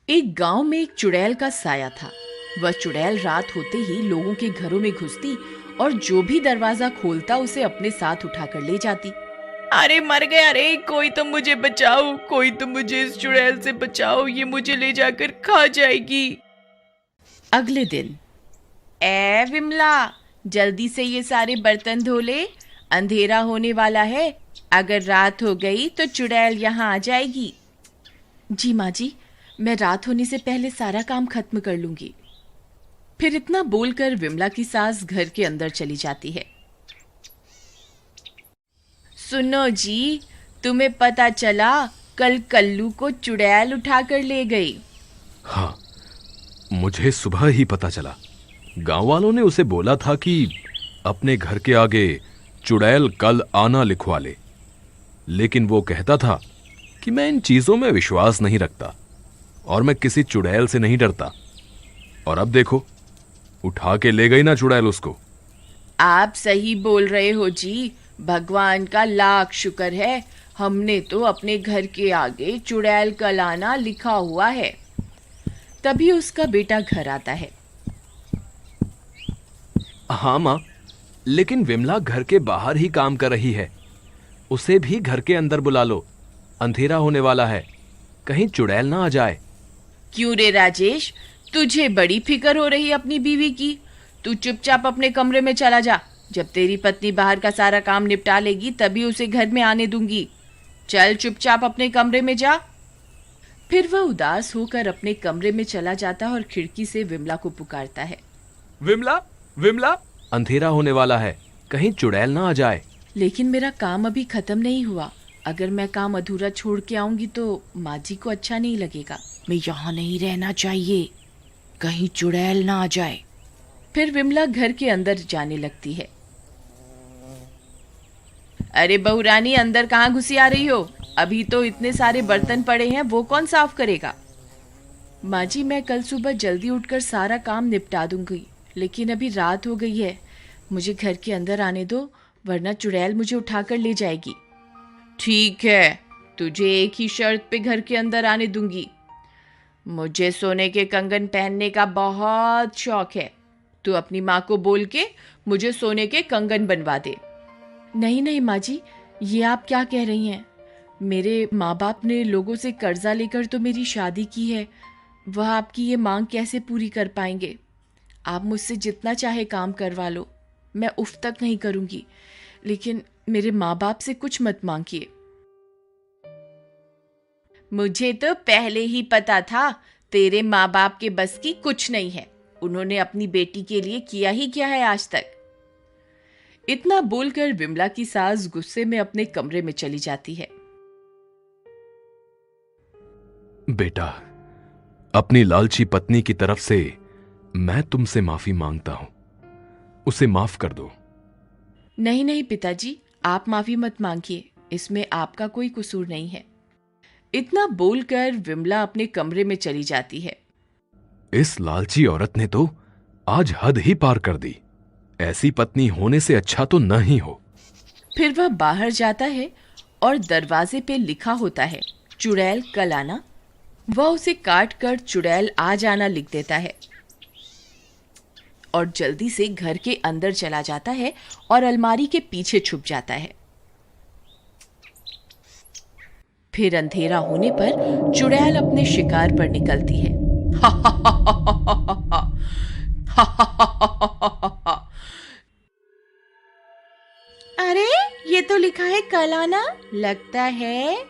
एक गांव में एक चुड़ैल का साया था। वह चुड़ैल रात होते ही लोगों के घरों में घुसती और जो भी दरवाजा खोलता उसे अपने साथ उठाकर ले जाती। अरे मर गया रे, कोई तो मुझे बचाओ, कोई तो मुझे इस चुड़ैल से बचाओ, ये मुझे ले जाकर खा जाएगी। अगले दिन, ए विमला, जल्दी से ये सारे बर्तन धो ले, अंधेरा होने वाला है। अगर रात हो गई तो चुड़ैल यहाँ आ जाएगी। जी माँ जी, मैं रात होने से पहले सारा काम खत्म कर लूंगी। फिर इतना बोलकर विमला की सास घर के अंदर चली जाती है। सुनो जी, तुम्हें पता चला कल कल्लू को चुड़ैल उठाकर ले गई। हाँ, मुझे सुबह ही पता चला। गांव वालों ने उसे बोला था कि अपने घर के आगे चुड़ैल कल आना लिखवा ले, लेकिन वो कहता था कि मैं इन चीजों में विश्वास नहीं रखता और मैं किसी चुड़ैल से नहीं डरता। और अब देखो, उठा के ले गई ना चुड़ैल उसको। आप सही बोल रहे हो जी, भगवान का लाख शुक्र है, हमने तो अपने घर के आगे चुड़ैल का लाना लिखा हुआ है। तभी उसका बेटा घर आता है। हाँ माँ, लेकिन विमला घर के बाहर ही काम कर रही है, उसे भी घर के अंदर बुला लो, अंधेरा होने वाला है, कहीं चुड़ैल ना आ जाए। क्यों रे राजेश, तुझे बड़ी फिक्र हो रही अपनी बीवी की। तू चुपचाप अपने कमरे में चला जा, जब तेरी पत्नी बाहर का सारा काम निपटा लेगी तभी उसे घर में आने दूंगी। चल चुपचाप अपने कमरे में जा। फिर वह उदास होकर अपने कमरे में चला जाता है और खिड़की से विमला को पुकारता है। विमला, विमला, अंधेरा होने वाला है, कहीं चुड़ैल ना आ जाए। लेकिन मेरा काम अभी खत्म नहीं हुआ। अगर मैं काम अधूरा छोड़ के आऊंगी तो माँ जी को अच्छा नहीं लगेगा। मैं यहाँ नहीं रहना चाहिए, कहीं चुड़ैल ना आ जाए। फिर विमला घर के अंदर जाने लगती है। अरे बहू रानी, अंदर कहाँ घुसी आ रही हो? अभी तो इतने सारे बर्तन पड़े हैं, वो कौन साफ करेगा? माँ जी, मैं कल सुबह जल्दी उठकर सारा काम निपटा दूंगी, लेकिन अभी रात हो गई है, मुझे घर के अंदर आने दो, वरना चुड़ैल मुझे उठाकर ले जाएगी। ठीक है, तुझे एक ही शर्त पे घर के अंदर आने दूंगी। मुझे सोने के कंगन पहनने का बहुत शौक है। तू अपनी माँ को बोल के मुझे सोने के कंगन बनवा दे। नहीं नहीं माँ जी, ये आप क्या कह रही हैं? मेरे माँ बाप ने लोगों से कर्जा लेकर तो मेरी शादी की है, वह आपकी ये मांग कैसे पूरी कर पाएंगे? आप मुझसे जितना चाहे काम करवा लो, मैं उफ तक नहीं करूंगी, लेकिन मेरे माँ बाप से कुछ मत मांगिए। मुझे तो पहले ही पता था तेरे माँ बाप के बस की कुछ नहीं है। उन्होंने अपनी बेटी के लिए किया ही क्या है आज तक। इतना बोलकर विमला की सास गुस्से में अपने कमरे में चली जाती है। बेटा, अपनी लालची पत्नी की तरफ से मैं तुमसे माफी मांगता हूं, उसे माफ कर दो। नहीं नहीं पिताजी, आप माफी मत मांगिए, इसमें आपका कोई कसूर नहीं है। इतना बोलकर विमला अपने कमरे में चली जाती है। इस लालची औरत ने तो आज हद ही पार कर दी। ऐसी पत्नी होने से अच्छा तो न ही हो। फिर वह बाहर जाता है और दरवाजे पे लिखा होता है, चुड़ैल कल आना। वह उसे काट कर चुड़ैल आ जाना लिख देता है और जल्दी से घर के अंदर चला जाता है और अलमारी के पीछे छुप जाता है। फिर अंधेरा होने पर चुड़ैल अपने शिकार पर निकलती है। अरे, ये तो लिखा है कल आना। लगता है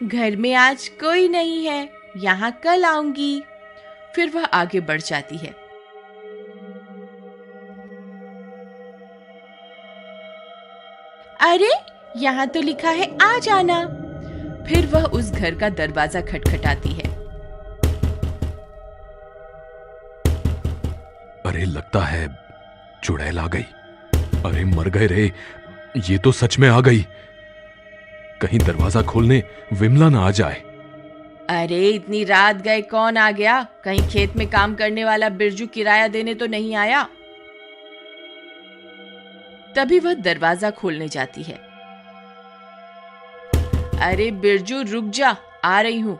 घर में आज कोई नहीं है, यहाँ कल आऊंगी। फिर वह आगे बढ़ जाती है। अरे, यहाँ तो लिखा है आ जाना। फिर वह उस घर का दरवाजा खटखटाती है। अरे, लगता है चुड़ैल आ गई। अरे मर गए रे, ये तो सच में आ गई। कहीं दरवाजा खोलने विमला ना आ जाए। अरे इतनी रात गए कौन आ गया? कहीं खेत में काम करने वाला बिरजू किराया देने तो नहीं आया? तभी वह दरवाजा खोलने जाती है। अरे बिरजू रुक जा, आ रही हूं।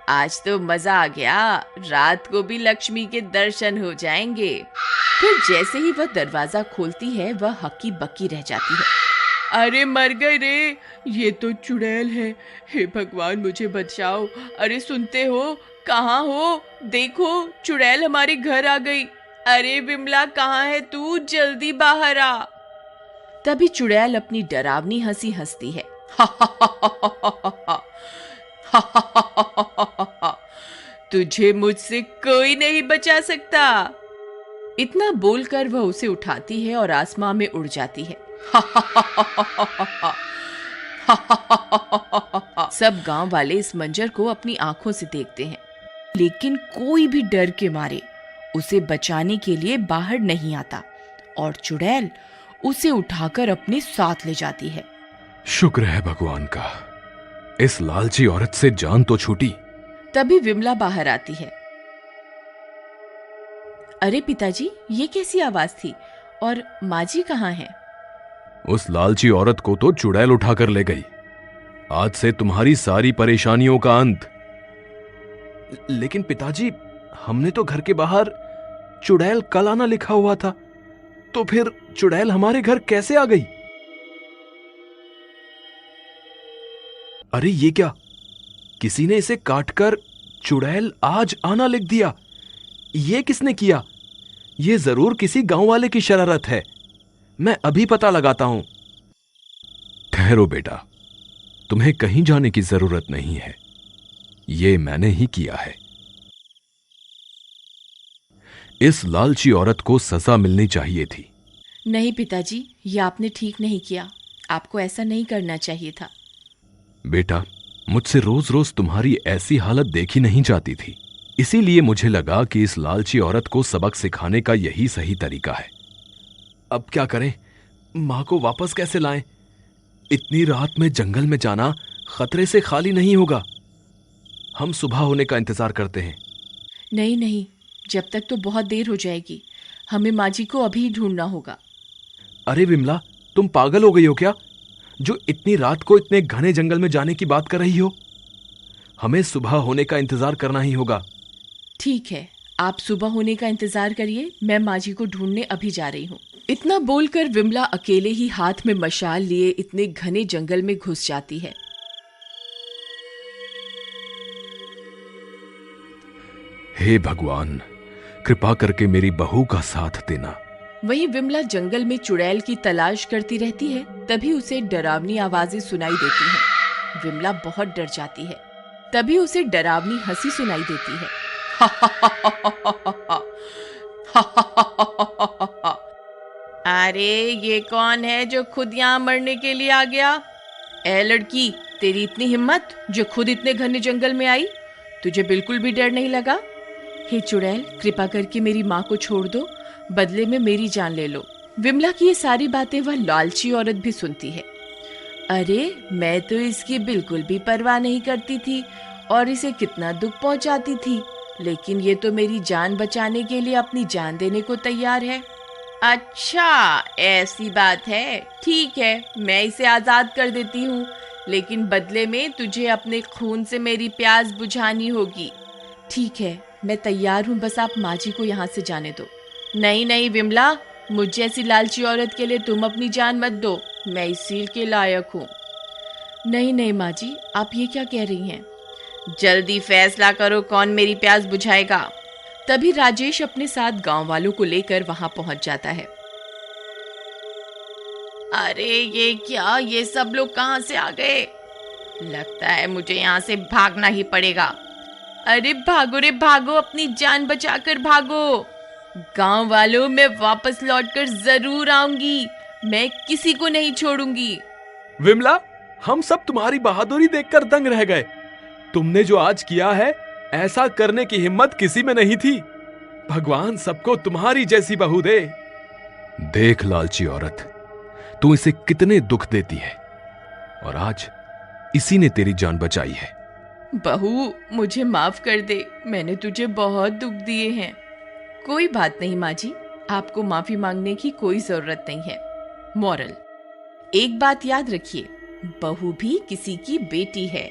आज तो मजा आ गया, रात को भी लक्ष्मी के दर्शन हो जाएंगे। फिर जैसे ही वह दरवाजा खोलती है वह हक्की बक्की रह जाती है। अरे मर गए रे, ये तो चुड़ैल है। हे भगवान मुझे बचाओ। अरे सुनते हो, कहाँ हो? देखो चुड़ैल हमारे घर आ गई। अरे विमला कहाँ है तू? जल्दी बाहर आ। तभी चुड़ैल अपनी डरावनी हंसी हंसती है। तुझे मुझसे कोई नहीं बचा सकता। इतना बोलकर वह उसे उठाती है और आसमान में उड़ जाती है। सब गांव वाले इस मंजर को अपनी आंखों से देखते हैं, लेकिन कोई भी डर के मारे उसे बचाने के लिए बाहर नहीं आता और चुड़ैल उसे उठाकर अपने साथ ले जाती है। शुक्र है भगवान का, इस लालची औरत से जान तो छूटी। तभी विमला बाहर आती है। अरे पिताजी, ये कैसी आवाज थी? और माँ जी कहाँ हैं? उस लालची औरत को तो चुड़ैल उठाकर ले गई। आज से तुम्हारी सारी परेशानियों का अंत। लेकिन पिताजी, हमने तो घर के बाहर चुड़ैल कल आना लिखा हुआ था, तो फिर चुड़ैल हमारे घर कैसे आ गई? अरे ये क्या, किसी ने इसे काटकर चुड़ैल आज आना लिख दिया। ये किसने किया? ये जरूर किसी गांव वाले की शरारत है। मैं अभी पता लगाता हूं। ठहरो बेटा, तुम्हें कहीं जाने की जरूरत नहीं है। ये मैंने ही किया है। इस लालची औरत को सजा मिलनी चाहिए थी। नहीं पिताजी, ये आपने ठीक नहीं किया। आपको ऐसा नहीं करना चाहिए था। बेटा, मुझसे रोज रोज तुम्हारी ऐसी हालत देखी नहीं जाती थी, इसीलिए मुझे लगा कि इस लालची औरत को सबक सिखाने का यही सही तरीका है। अब क्या करें? मां को वापस कैसे लाएं? इतनी रात में जंगल में जाना खतरे से खाली नहीं होगा। हम सुबह होने का इंतजार करते हैं। नहीं नहीं, जब तक तो बहुत देर हो जाएगी। हमें माँ जी को अभी ढूंढना होगा। अरे विमला, तुम पागल हो गई हो क्या, जो इतनी रात को इतने घने जंगल में जाने की बात कर रही हो? हमें सुबह होने का इंतजार करना ही होगा। ठीक है, आप सुबह होने का इंतजार करिए, मैं माँ जी को ढूंढने अभी जा रही हूँ। इतना बोलकर विमला अकेले ही हाथ में मशाल लिए इतने घने जंगल में घुस जाती है। हे भगवान, कृपा करके मेरी बहू का साथ देना। वहीं विमला जंगल में चुड़ैल की तलाश करती रहती है। तभी उसे डरावनी आवाजें सुनाई देती हैं। विमला बहुत डर जाती है। तभी उसे डरावनी हंसी सुनाई देती है। अरे ये कौन है जो खुद यहाँ मरने के लिए आ गया? ए लड़की, तेरी इतनी हिम्मत जो खुद इतने घने जंगल में आई? तुझे बिल्कुल भी डर नहीं लगा? हे चुड़ैल, कृपा करके मेरी माँ को छोड़ दो, बदले में मेरी जान ले लो। विमला की ये सारी बातें वह लालची औरत भी सुनती है। अरे मैं तो इसकी बिल्कुल भी परवाह नहीं करती थी और इसे कितना दुख पहुंचाती थी, लेकिन ये तो मेरी जान बचाने के लिए अपनी जान देने को तैयार है। अच्छा ऐसी बात है, ठीक है, मैं इसे आजाद कर देती हूँ, लेकिन बदले में तुझे अपने खून से मेरी प्यास बुझानी होगी। ठीक है, मैं तैयार हूँ, बस आप माँ जी को यहाँ से जाने दो। नहीं नहीं विमला, मुझ जैसी लालची औरत के लिए तुम अपनी जान मत दो, मैं इस सील के लायक हूँ। नहीं नहीं माँ जी, आप ये क्या कह रही हैं? जल्दी फैसला करो, कौन मेरी प्यास बुझाएगा। तभी राजेश अपने साथ गांव वालों को लेकर वहां पहुंच जाता है। अरे ये क्या, ये सब लोग कहां से आ गए? लगता है मुझे यहाँ से भागना ही पड़ेगा। अरे भागो रे भागो, अपनी जान बचाकर भागो। गांव वालों, मैं वापस लौटकर जरूर आऊंगी, मैं किसी को नहीं छोड़ूंगी। विमला, हम सब तुम्हारी बहादुरी देखकर दंग रह गए। तुमने जो आज किया है, ऐसा करने की हिम्मत किसी में नहीं थी। भगवान सबको तुम्हारी जैसी बहू दे। देख लालची औरत, तू इसे कितने दुख देती है और आज इसी ने तेरी जान बचाई है। बहू, मुझे माफ कर दे, मैंने तुझे बहुत दुख दिए हैं। कोई बात नहीं माँ जी, आपको माफी मांगने की कोई जरूरत नहीं है। मॉरल, एक बात याद रखिए, बहू भी किसी की बेटी है।